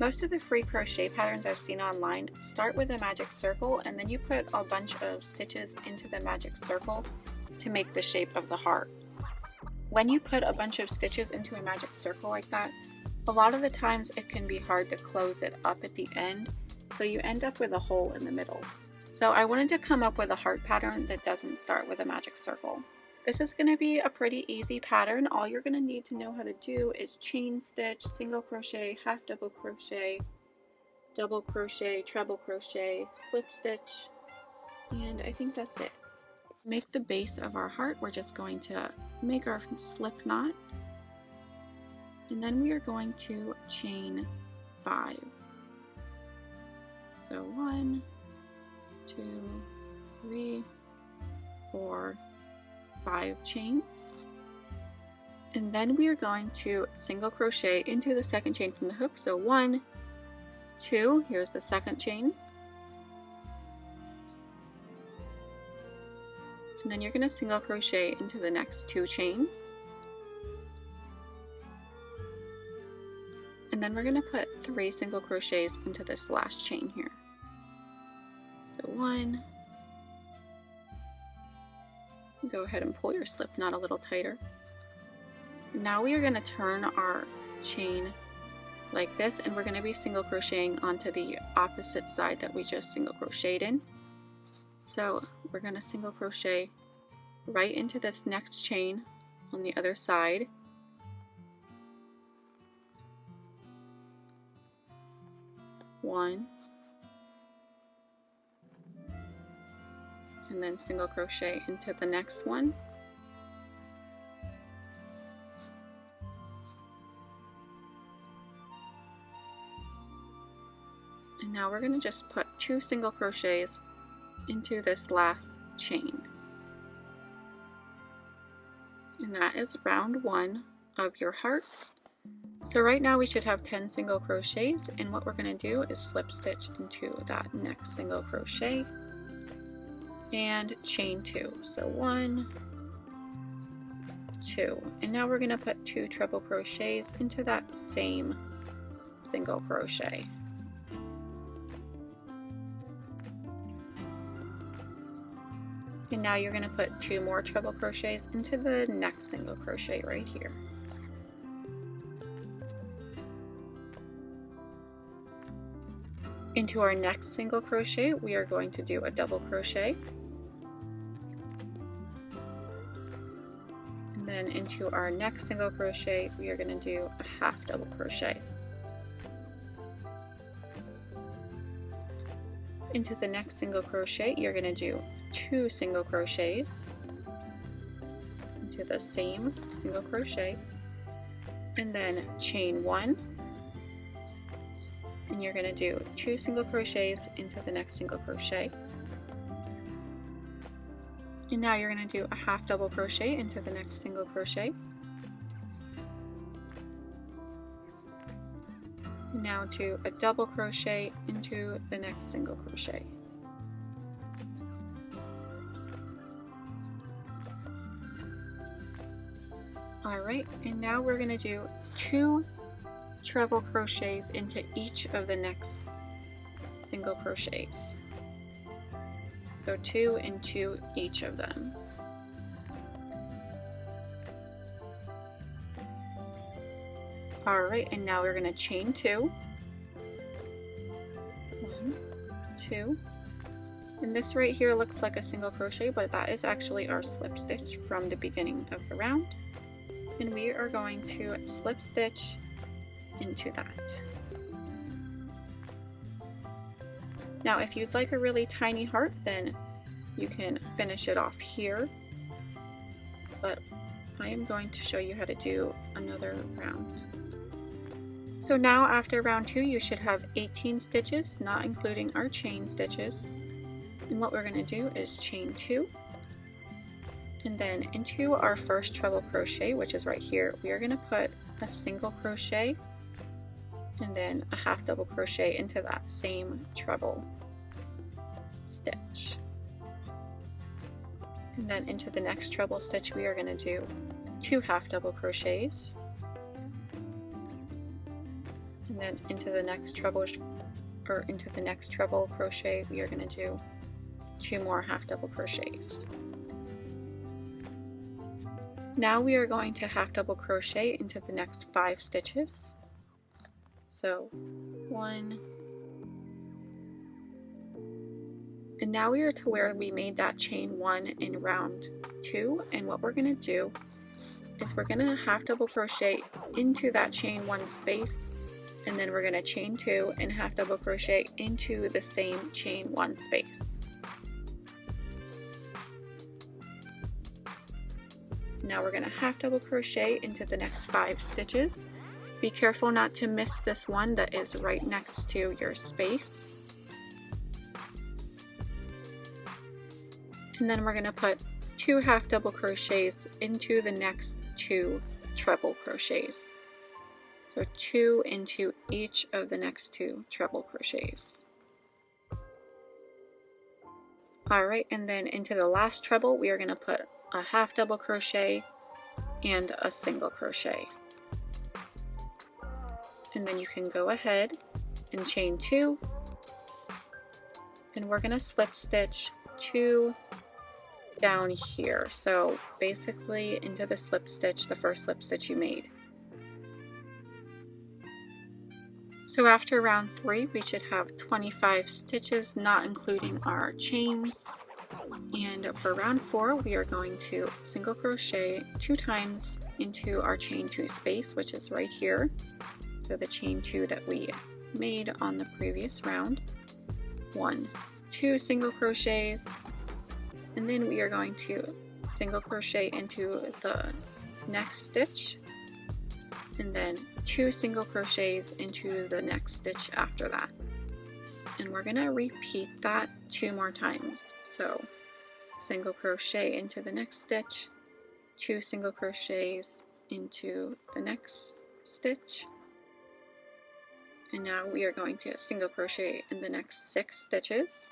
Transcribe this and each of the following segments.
Most of the free crochet patterns I've seen online start with a magic circle, and then you put a bunch of stitches into the magic circle to make the shape of the heart. When you put a bunch of stitches into a magic circle like that, a lot of the times it can be hard to close it up at the end, so you end up with a hole in the middle. So I wanted to come up with a heart pattern that doesn't start with a magic circle. This is going to be a pretty easy pattern. All you're going to need to know how to do is chain stitch, single crochet, half double crochet, double crochet, treble crochet, slip stitch, and I think that's it. To make the base of our heart, we're just going to make our slip knot, and then we are going to chain 5. So 1, 2, 3, 4, 5 chains, and then we are going to single crochet into the second chain from the hook. So 1, 2, here's the second chain, and then you're going to single crochet into the next 2 chains, and then we're going to put 3 single crochets into this last chain here. So 1, go ahead and pull your slip knot a little tighter. Now we are going to turn our chain like this, and we're going to be single crocheting onto the opposite side that we just single crocheted in. So we're going to single crochet right into this next chain on the other side. One, and then single crochet into the next one, and now we're going to just put 2 single crochets into this last chain, and that is round 1 of your heart. So right now we should have 10 single crochets, and what we're going to do is slip stitch into that next single crochet and chain 2. So 1, 2, and now we're going to put 2 treble crochets into that same single crochet. And now you're going to put 2 more treble crochets into the next single crochet right here. Into our next single crochet, we are going to do a double crochet. And then into our next single crochet, we are going to do a half double crochet. Into the next single crochet, you're going to do 2 single crochets into the same single crochet, and then chain 1, and you're going to do 2 single crochets into the next single crochet, and now you're going to do a half double crochet into the next single crochet. Now do a double crochet into the next single crochet. Alright, and now we're going to do 2 treble crochets into each of the next single crochets. So 2 into each of them. Alright, and now we're going to chain 2. 1, 2. And this right here looks like a single crochet, but that is actually our slip stitch from the beginning of the round. And we are going to slip stitch into that. Now if you'd like a really tiny heart, then you can finish it off here, but I am going to show you how to do another round. So now after round 2 you should have 18 stitches, not including our chain stitches, and what we're going to do is chain 2, and then into our first treble crochet, which is right here, we are going to put a single crochet and then a half double crochet into that same treble stitch, and then into the next treble stitch we are going to do 2 half double crochets, And then into the next treble crochet, we are going to do 2 more half double crochets. Now we are going to half double crochet into the next 5 stitches. So 1, and now we are to where we made that chain 1 in round 2, and what we're going to do is we're going to half double crochet into that chain 1 space, and then we're going to chain 2 and half double crochet into the same chain 1 space. Now we're going to half double crochet into the next 5 stitches. Be careful not to miss this one that is right next to your space. And then we're going to put 2 half double crochets into the next 2 treble crochets. So 2 into each of the next 2 treble crochets. Alright, and then into the last treble we are going to put a half double crochet and a single crochet. And then you can go ahead and chain 2, and we're going to slip stitch 2 down here, so basically into the slip stitch, the first slip stitch you made. So after round 3 we should have 25 stitches, not including our chains. And for round 4 we are going to single crochet 2 times into our chain 2 space, which is right here. So the chain 2 that we made on the previous round. 1, 2 single crochets, and then we are going to single crochet into the next stitch, and then 2 single crochets into the next stitch after that. And we're going to repeat that 2 more times. So single crochet into the next stitch, 2 single crochets into the next stitch, and now we are going to single crochet in the next 6 stitches.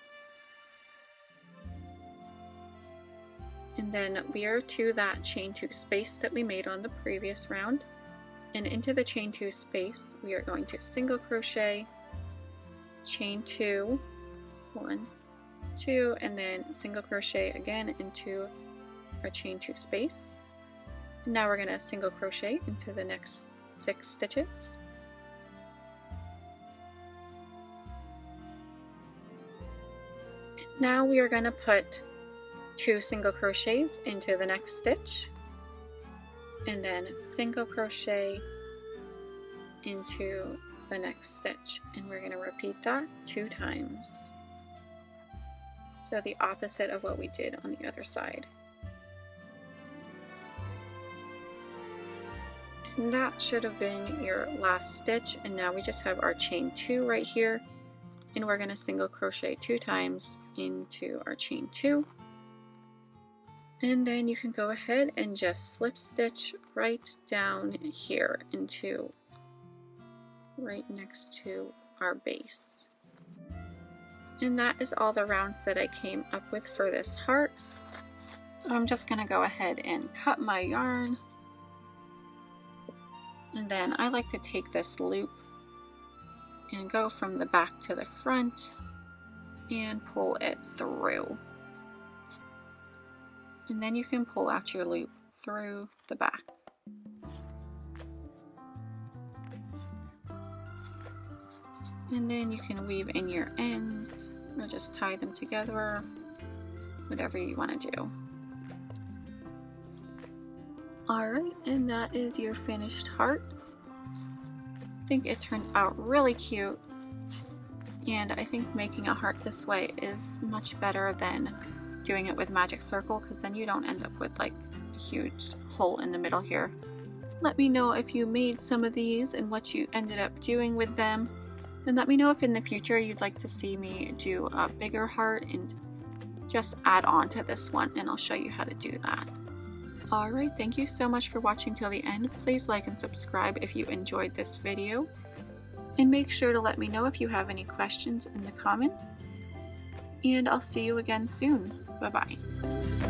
And then we are to that chain 2 space that we made on the previous round, and into the chain 2 space we are going to single crochet, chain 2, 1, 2, and then single crochet again into our chain 2 space. Now we're going to single crochet into the next 6 stitches. Now we are going to put 2 single crochets into the next stitch, and then single crochet into the next stitch, and we're going to repeat that 2 times. So the opposite of what we did on the other side. And that should have been your last stitch, and now we just have our chain 2 right here, and we're going to single crochet 2 times into our chain 2, and then you can go ahead and just slip stitch right down here into right next to our base. And that is all the rounds that I came up with for this heart. So I'm just going to go ahead and cut my yarn, and then I like to take this loop and go from the back to the front and pull it through. And then you can pull out your loop through the back. And then you can weave in your ends or just tie them together, whatever you want to do. Alright, and that is your finished heart. I think it turned out really cute, and I think making a heart this way is much better than doing it with magic circle, because then you don't end up with like a huge hole in the middle here. Let me know if you made some of these and what you ended up doing with them, and let me know if in the future you'd like to see me do a bigger heart and just add on to this one, and I'll show you how to do that. Alright, thank you so much for watching till the end. Please like and subscribe if you enjoyed this video, and make sure to let me know if you have any questions in the comments, and I'll see you again soon. Bye bye.